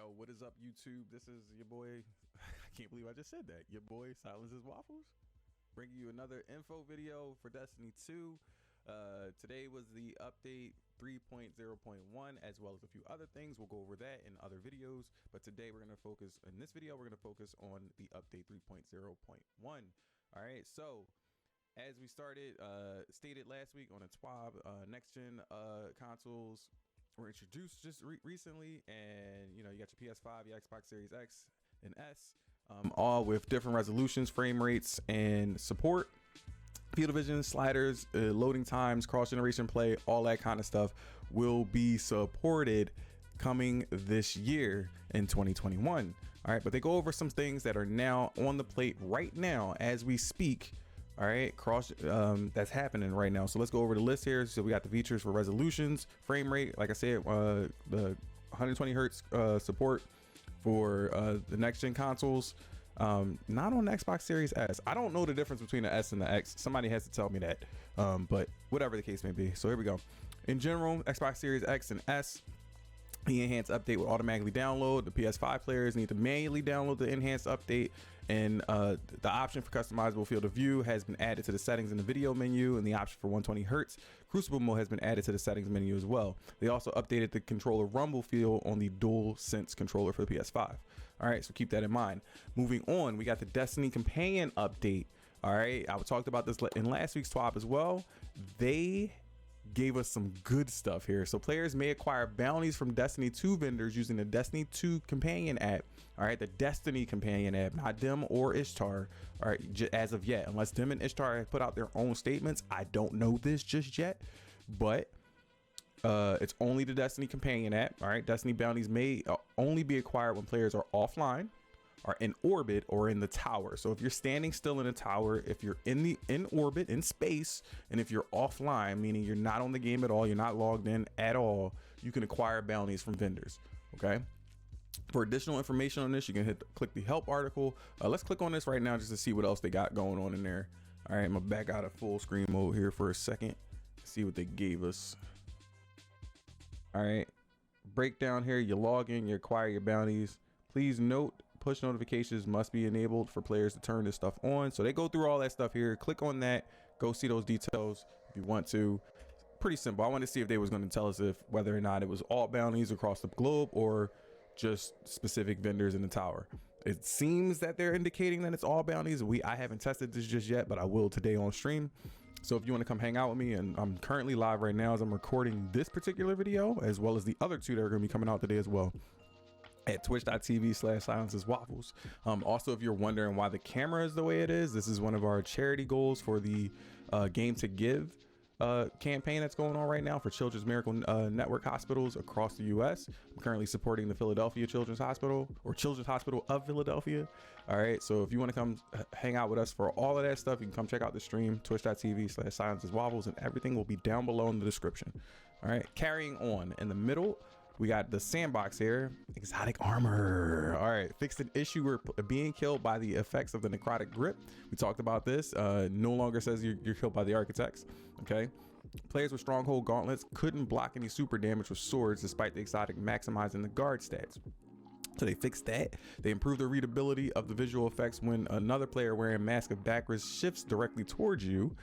Yo, what is up, YouTube? This is your boy. I can't believe I just said that. Your boy, Silences Waffles, bringing you another info video for Destiny 2. Today was the update 3.0.1, as well as a few other things. We'll go over that in other videos, but today we're going to focus in this video. We're going to focus on the update 3.0.1. All right, so as we stated last week on a TWAB, next gen consoles were introduced just recently, and you got your PS5, your Xbox Series X and S, all with different resolutions, frame rates, and support. Field of vision, sliders, loading times, cross generation play, all that kind of stuff will be supported coming this year in 2021. All right, but they go over some things that are now on the plate right now as we speak. All right, that's happening right now. So let's go over the list here. So we got the features for resolutions, frame rate, like I said, the 120 hertz support for the next gen consoles. Not on the Xbox Series S. I don't know the difference between the S and the X. Somebody has to tell me that. But whatever the case may be. So here we go. In general, Xbox Series X and S, the enhanced update will automatically download. The PS5 players need to manually download the enhanced update, and the option for customizable field of view has been added to the settings in the video menu, and the option for 120 hertz crucible mode has been added to the settings menu as well. They also updated the controller rumble feel on the dual sense controller for the PS5. All right, so keep that in mind. Moving on, we got the Destiny companion update. All right, I talked about this in last week's TWAP as well. They gave us some good stuff here. So players may acquire bounties from Destiny 2 vendors using the Destiny 2 companion app. All right, the Destiny companion app, not Dim or Ishtar. All right, as of yet, unless Dim and Ishtar have put out their own statements. I don't know this just yet, but it's only the Destiny companion app. All right, Destiny bounties may only be acquired when players are offline, are in orbit, or in the tower. So if you're standing still in a tower, if you're in orbit, in space, and if you're offline, meaning you're not on the game at all, you're not logged in at all, you can acquire bounties from vendors. Okay, for additional information on this, you can click the help article. Let's click on this right now just to see what else they got going on in there. All right, I'm gonna back out of full screen mode here for a second, see what they gave us. All right, breakdown here. You log in, you acquire your bounties. Please note, push notifications must be enabled for players to turn this stuff on. So they go through all that stuff here. Click on that, go see those details if you want to. Pretty simple. I wanted to see if they was going to tell us if whether or not it was all bounties across the globe or just specific vendors in the tower. It seems that they're indicating that it's all bounties. I haven't tested this just yet, but I will today on stream. So if you want to come hang out with me, and I'm currently live right now as I'm recording this particular video, as well as the other two that are going to be coming out today as well, at twitch.tv/silenceswaffles. Also, if you're wondering why the camera is the way it is, this is one of our charity goals for the Game to Give campaign that's going on right now for Children's Miracle Network hospitals across the US. I'm currently supporting the Philadelphia Children's Hospital, or Children's Hospital of Philadelphia. All right, so if you want to come hang out with us for all of that stuff, you can come check out the stream, twitch.tv/silenceswaffles, and everything will be down below in the description. All right, carrying on. In the middle, we got the sandbox here, exotic armor. All right, fixed an issue where being killed by the effects of the necrotic grip. We talked about this. No longer says you're killed by the architects. Okay, players with stronghold gauntlets couldn't block any super damage with swords despite the exotic maximizing the guard stats. So they fixed that. They improved the readability of the visual effects when another player wearing Mask of Bacchus shifts directly towards you.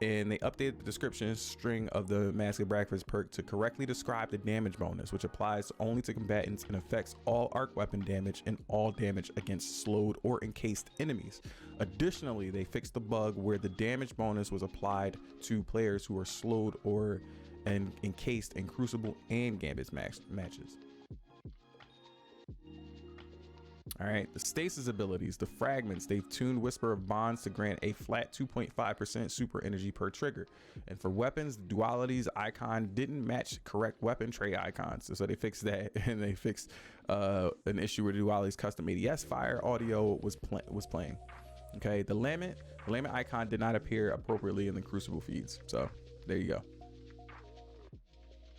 And they updated the description string of the Mask of Bacchus perk to correctly describe the damage bonus, which applies only to combatants and affects all arc weapon damage and all damage against slowed or encased enemies. Additionally, they fixed the bug where the damage bonus was applied to players who are slowed or encased in Crucible and Gambit matches. All right, the stasis abilities, the fragments, they've tuned Whisper of Bonds to grant a flat 2.5% super energy per trigger. And for weapons, the dualities icon didn't match correct weapon tray icons. So they fixed that, and they fixed an issue where the dualities custom ADS fire audio was playing. Okay, the lament icon did not appear appropriately in the Crucible feeds. So there you go.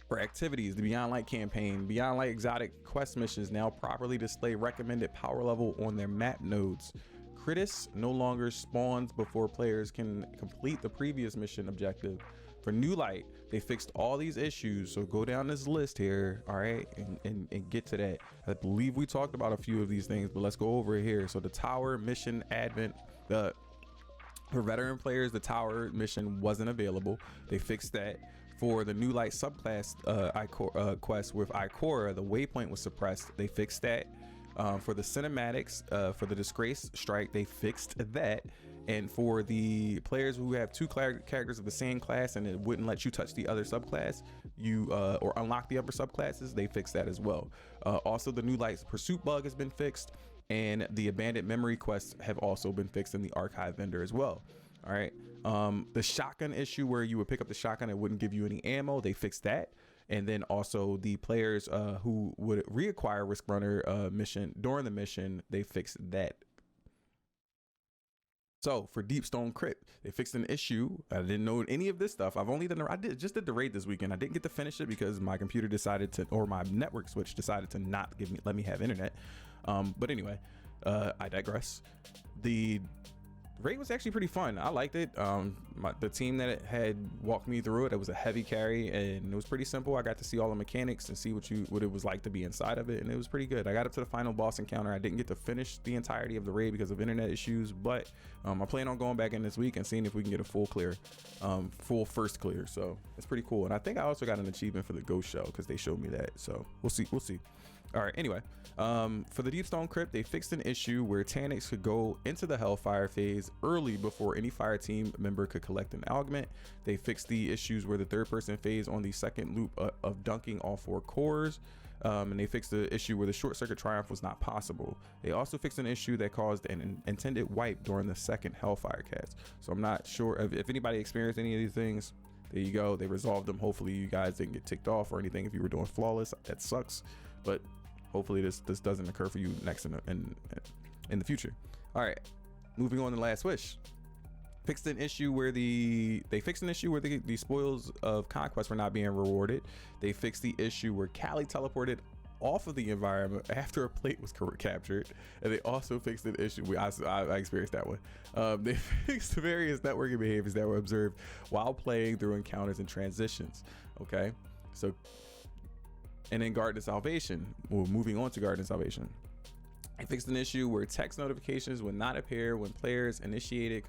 For activities, the Beyond Light campaign, Beyond Light exotic quest missions now properly display recommended power level on their map nodes. Critis no longer spawns before players can complete the previous mission objective. For New Light, They fixed all these issues. So go down this list here, all right, and get to that. I believe we talked about a few of these things, but let's go over it here. So the tower mission advent, for veteran players, the tower mission wasn't available. They fixed that. For the new light subclass quest with Ikora, the waypoint was suppressed. They fixed that. For the cinematics, for the disgrace strike, they fixed that. And for the players who have two characters of the same class and it wouldn't let you touch the other subclass, or unlock the upper subclasses, they fixed that as well. Also, the new light pursuit bug has been fixed, and the abandoned memory quests have also been fixed in the archive vendor as well. All right. The shotgun issue where you would pick up the shotgun and it wouldn't give you any ammo, they fixed that. And then also the players who would reacquire Risk Runner mission during the mission, they fixed that. So for Deepstone Crypt, they fixed an issue. I didn't know any of this stuff. I just did the raid this weekend. I didn't get to finish it because my computer decided to, or my network switch decided to not let me have internet. But anyway, I digress. The raid was actually pretty fun. I liked it. The team that had walked me through it was a heavy carry, and it was pretty simple. I got to see all the mechanics and see what it was like to be inside of it, and it was pretty good. I got up to the final boss encounter. I didn't get to finish the entirety of the raid because of internet issues, but I plan on going back in this week and seeing if we can get a full first clear. So it's pretty cool. And I think I also got an achievement for the ghost shell because they showed me that. So we'll see. All right, anyway, for the Deepstone Crypt, they fixed an issue where Taniks could go into the Hellfire phase early before any fire team member could collect an augment. They fixed the issues where the third person phase on the second loop of dunking all 4 cores. And they fixed the issue where the short circuit triumph was not possible. They also fixed an issue that caused an intended wipe during the second Hellfire cast. So I'm not sure if anybody experienced any of these things. There you go. They resolved them. Hopefully you guys didn't get ticked off or anything. If you were doing flawless, that sucks. But hopefully this doesn't occur for you next in the future. All right, moving on to Last Wish. Fixed an issue where the spoils of conquest were not being rewarded. They fixed the issue where Callie teleported off of the environment after a plate was captured, and they also fixed an issue. I experienced that one. They fixed various networking behaviors that were observed while playing through encounters and transitions. Okay, so. And then Garden of Salvation, moving on to Garden of Salvation. I fixed an issue where text notifications would not appear when players initiated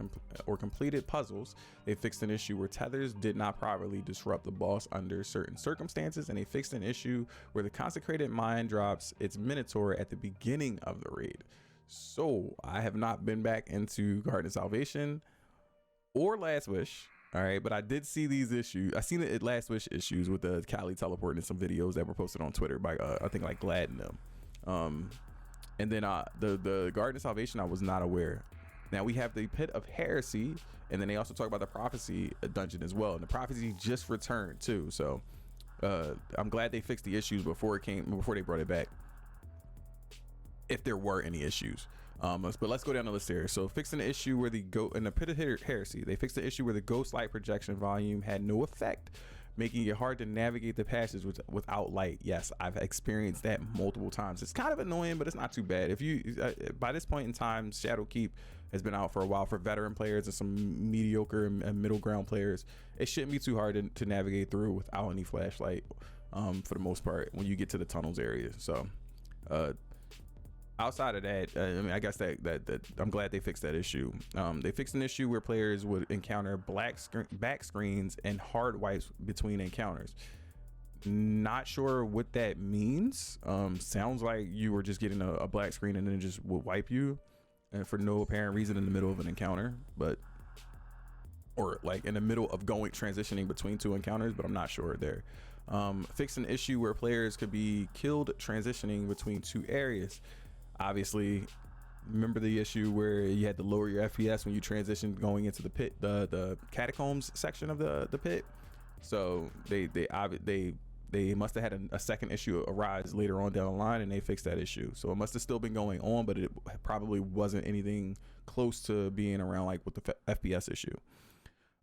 or completed puzzles. They fixed an issue where tethers did not properly disrupt the boss under certain circumstances. And they fixed an issue where the consecrated mine drops its minotaur at the beginning of the raid. So I have not been back into Garden of Salvation or Last Wish. All right, but I did see these issues. I seen the Last Wish issues with the Callie teleporting in some videos that were posted on Twitter by I think like Glad and them. And then the Garden of Salvation I was not aware. Now we have the Pit of Heresy, and then they also talk about the Prophecy dungeon as well. And the Prophecy just returned too, so I'm glad they fixed the issues before they brought it back, if there were any issues. But let's go down the list here. So fixing the issue where in the Pit of Heresy, they fixed the issue where the ghost light projection volume had no effect, making it hard to navigate the passage without light. Yes, I've experienced that multiple times. It's kind of annoying, but it's not too bad. If you by this point in time, Shadowkeep has been out for a while for veteran players and some mediocre and middle ground players. It shouldn't be too hard to navigate through without any flashlight, for the most part, when you get to the tunnels area. So outside of that, I mean, I guess that I'm glad they fixed that issue. They fixed an issue where players would encounter back screens and hard wipes between encounters. Not sure what that means. Sounds like you were just getting a black screen and then it just would wipe you, and for no apparent reason in the middle of an encounter, or like in the middle of transitioning between 2 encounters, but I'm not sure there. Fixed an issue where players could be killed transitioning between 2 areas. Obviously, remember the issue where you had to lower your FPS when you transitioned going into the pit, the catacombs section of the pit. So they must have had a second issue arise later on down the line, and they fixed that issue. So it must have still been going on, but it probably wasn't anything close to being around like with the FPS issue.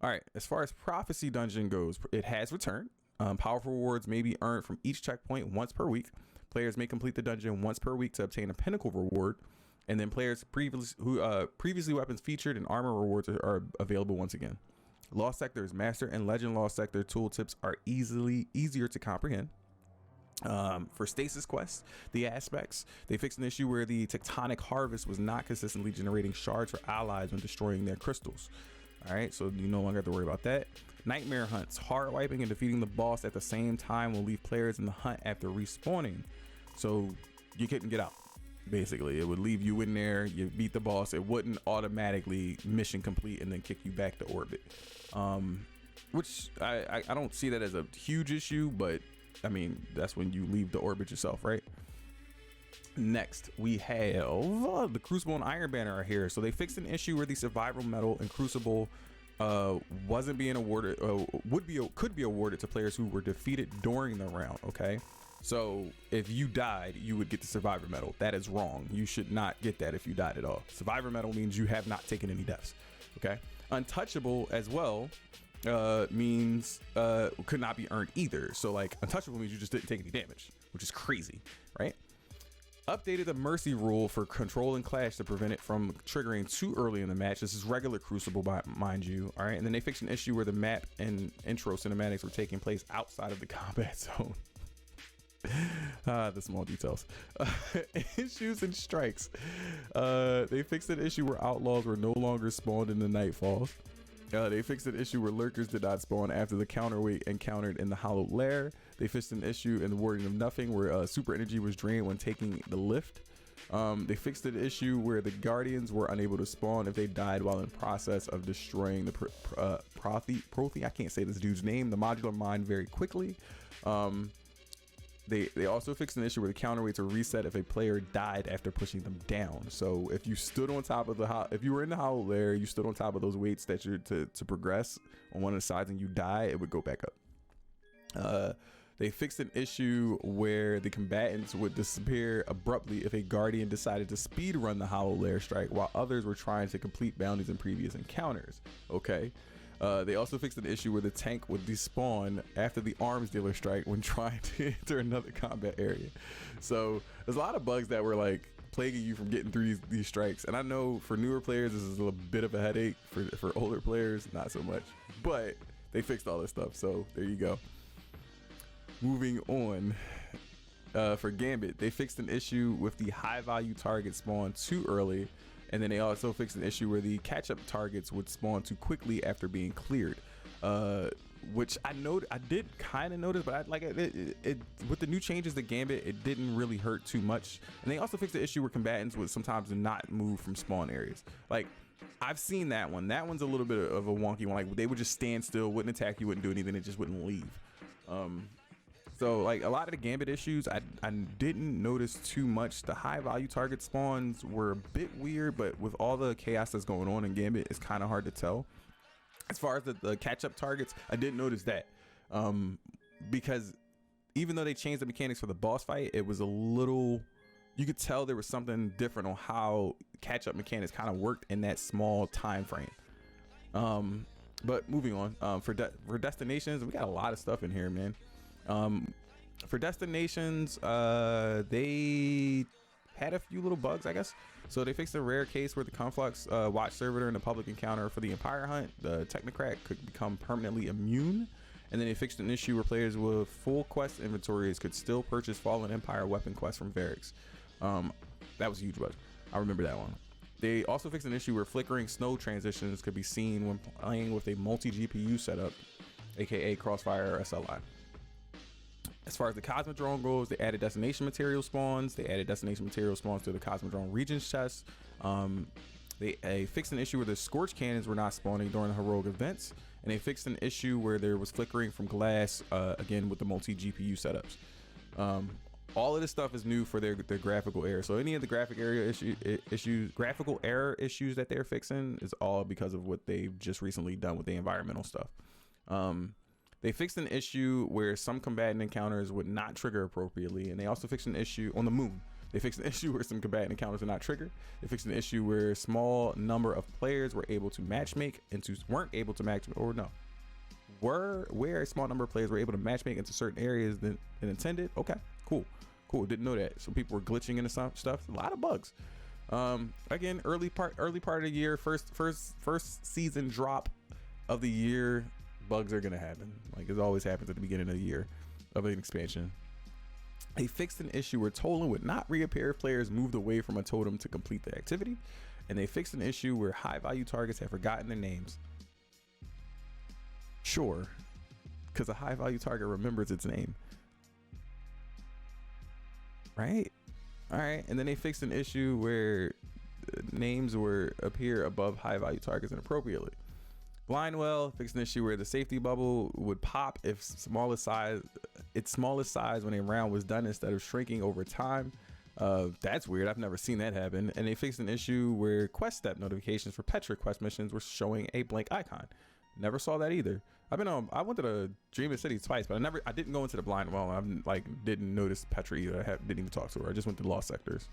All right, as far as Prophecy Dungeon goes, it has returned. Powerful rewards may be earned from each checkpoint once per week. Players may complete the dungeon once per week to obtain a pinnacle reward, and then players previously weapons featured and armor rewards are available once again. Lost Sector's Master and Legend Lost Sector tooltips are easier to comprehend. For Stasis Quest, the aspects, they fixed an issue where the Tectonic Harvest was not consistently generating shards for allies when destroying their crystals. All right, so you no longer have to worry about that. Nightmare Hunts, hard wiping and defeating the boss at the same time will leave players in the hunt after respawning. So you couldn't get out. Basically, it would leave you in there, you beat the boss, it wouldn't automatically mission complete and then kick you back to orbit. Which I don't see that as a huge issue, but I mean, that's when you leave the orbit yourself, right? Next, we have the Crucible and Iron Banner are here. So they fixed an issue where the survival medal in Crucible wasn't being awarded, could be awarded to players who were defeated during the round. Okay, so if you died, you would get the survivor medal. That is wrong. You should not get that if you died at all. Survivor medal means you have not taken any deaths. Okay, Untouchable as well means could not be earned either. So like Untouchable means you just didn't take any damage, which is crazy, right? Updated the Mercy rule for Control and Clash to prevent it from triggering too early in the match. This is regular Crucible, mind you. All right, and then they fixed an issue where the map and intro cinematics were taking place outside of the combat zone. The small details. Issues and strikes. They fixed an issue where outlaws were no longer spawned in the Nightfalls. They fixed an issue where lurkers did not spawn after the counterweight encountered in the Hallowed Lair. They fixed an issue in the Warden of Nothing where super energy was drained when taking the lift. They fixed an issue where the Guardians were unable to spawn if they died while in process of destroying the Prothi. I can't say this dude's name. The modular mine very quickly. They also fixed an issue where the counterweights are reset if a player died after pushing them down. So if you stood on top of if you were in the Hollow Lair, you stood on top of those weights that you're to progress on one of the sides and you die, it would go back up. They fixed an issue where the combatants would disappear abruptly if a Guardian decided to speed run the Hollow Lair strike while others were trying to complete bounties in previous encounters. Okay. They also fixed an issue where the tank would despawn after the arms dealer strike when trying to enter another combat area. So there's a lot of bugs that were like plaguing you from getting through these strikes. And I know for newer players, this is a bit of a headache. For older players, not so much. But they fixed all this stuff. So there you go. Moving on. For Gambit, they fixed an issue with the high value target spawn too early. And then they also fixed an issue where the catch-up targets would spawn too quickly after being cleared, which I did kind of notice, but with the new changes to Gambit, it didn't really hurt too much. And they also fixed the issue where combatants would sometimes not move from spawn areas. Like I've seen that one. That one's a little bit of a wonky one. Like they would just stand still, wouldn't attack you, wouldn't do anything, it just wouldn't leave. So like a lot of the Gambit issues, I didn't notice too much. The high value target spawns were a bit weird, but with all the chaos that's going on in Gambit, it's kind of hard to tell. As far as the catch-up targets, I didn't notice that because even though they changed the mechanics for the boss fight, it was a little, you could tell there was something different on how catch-up mechanics kind of worked in that small time frame. But moving on, for destinations, we got a lot of stuff in here, man. For destinations, they had a few little bugs, I guess. So they fixed a rare case where the Conflux watch servitor in a public encounter for the Empire Hunt, the Technocrat, could become permanently immune. And then they fixed an issue where players with full quest inventories could still purchase Fallen Empire weapon quests from Varix. That was a huge bug. I remember that one. They also fixed an issue where flickering snow transitions could be seen when playing with a multi-GPU setup, aka Crossfire or SLI. As far as the Cosmodrome goes, they added destination material spawns. They added destination material spawns to the Cosmodrome Regions chest. They fixed an issue where the Scorch Cannons were not spawning during the heroic events. And they fixed an issue where there was flickering from glass, again, with the multi-GPU setups. All of this stuff is new for their graphical error. So any of the graphical error issues that they're fixing is all because of what they've just recently done with the environmental stuff. They fixed an issue where some combatant encounters would not trigger appropriately, and they also fixed an issue on the moon. They fixed an issue where some combatant encounters would not trigger. They fixed an issue where a small number of players were able to matchmake where a small number of players were able to matchmake into certain areas than intended. Okay, cool. Didn't know that. So people were glitching into some stuff. A lot of bugs. Again, early part of the year, first season drop. of the year, bugs are gonna happen. Like it always happens at the beginning of the year of an expansion. They fixed an issue where tolling would not reappear if players moved away from a totem to complete the activity. And they fixed an issue where high value targets have forgotten their names. Sure, because a high value target remembers its name. Right? All right. And then they fixed an issue where names were appear above high value targets inappropriately. Blindwell fixed an issue where the safety bubble would pop if its smallest size when a round was done instead of shrinking over time. That's weird. I've never seen that happen. And they fixed an issue where quest step notifications for Petra quest missions were showing a blank icon. Never saw that either. I went to the Dreaming City twice, but I didn't go into the Blindwell. Didn't notice Petra either. Didn't even talk to her. I just went to Lost Sectors.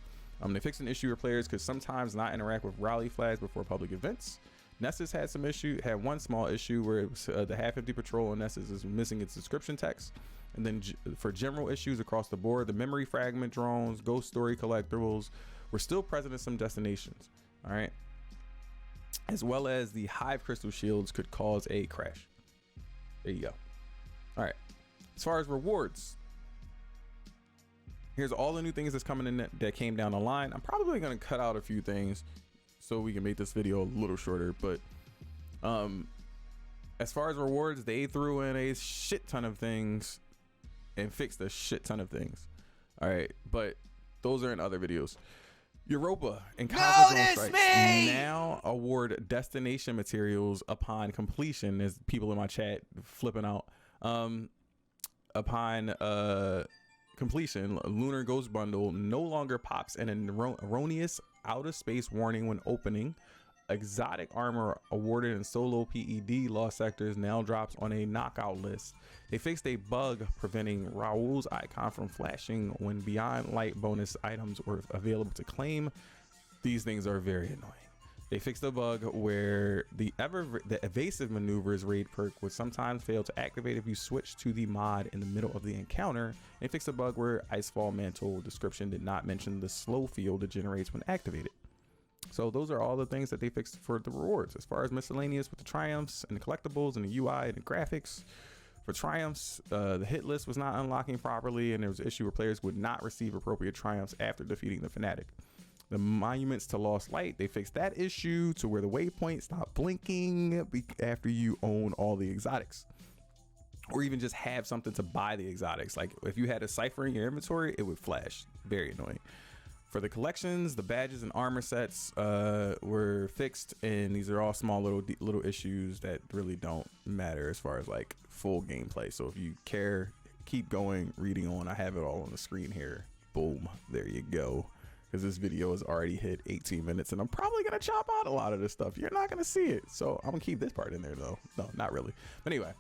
They fixed an issue where players could sometimes not interact with rally flags before public events. Nessus had one small issue where it was, the half-empty patrol on Nessus is missing its description text. And then for general issues across the board, the memory fragment drones, ghost story collectibles were still present in some destinations. All right. As well as the hive crystal shields could cause a crash. There you go. All right. As far as rewards, here's all the new things that's coming in that came down the line. I'm probably going to cut out a few things so we can make this video a little shorter, but as far as rewards, they threw in a shit ton of things and fixed a shit ton of things. All right, but those are in other videos. Europa and Comfort Zone Strikes now award destination materials upon completion. There's people in my chat flipping out. Upon completion, Lunar Ghost Bundle no longer pops an erroneous out of space warning when opening. Exotic armor awarded in solo PED Lost Sectors now drops on a knockout list. They fixed a bug preventing Raul's icon from flashing when Beyond Light bonus items were available to claim. These things are very annoying. They fixed a bug where the evasive maneuvers raid perk would sometimes fail to activate if you switch to the mod in the middle of the encounter. They fixed a bug where Icefall Mantle description did not mention the slow field it generates when activated. So those are all the things that they fixed for the rewards. As far as miscellaneous with the triumphs and the collectibles and the UI and the graphics, for triumphs, the hit list was not unlocking properly, and there was an issue where players would not receive appropriate triumphs after defeating the fanatic. The monuments to Lost Light, they fixed that issue to where the waypoint stopped blinking after you own all the exotics, or even just have something to buy the exotics. Like if you had a cipher in your inventory, it would flash. Very annoying. For the collections, the badges and armor sets were fixed, and these are all small little issues that really don't matter as far as like full gameplay. So if you care, keep going, reading on. I have it all on the screen here. Boom, there you go. Because this video has already hit 18 minutes, and I'm probably gonna chop out a lot of this stuff. You're not gonna see it, so I'm gonna keep this part in there though. No, not really. But anyway,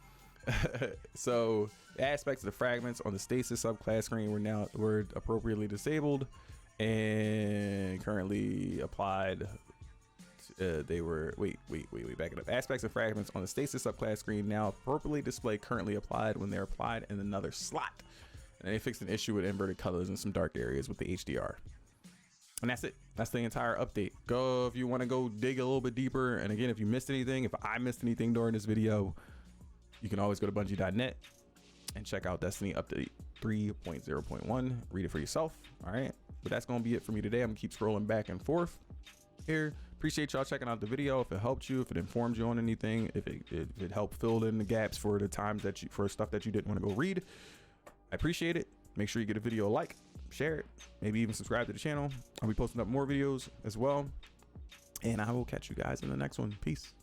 so the aspects of the fragments on the stasis subclass screen were appropriately disabled and currently applied. They were back it up. Aspects of fragments on the stasis subclass screen now appropriately display currently applied when they're applied in another slot. And they fixed an issue with inverted colors in some dark areas with the HDR. And that's it. That's the entire update. Go if you want to go dig a little bit deeper. And again, if you missed anything, if I missed anything during this video, you can always go to bungie.net and check out Destiny Update 3.0.1. Read it for yourself. All right. But that's going to be it for me today. I'm going to keep scrolling back and forth here. Appreciate y'all checking out the video. If it helped you, if it informed you on anything, if it helped fill in the gaps for the times that for stuff that you didn't want to go read, I appreciate it. Make sure you get a video a like, share it, maybe even subscribe to the channel. I'll be posting up more videos as well. And I will catch you guys in the next one. Peace.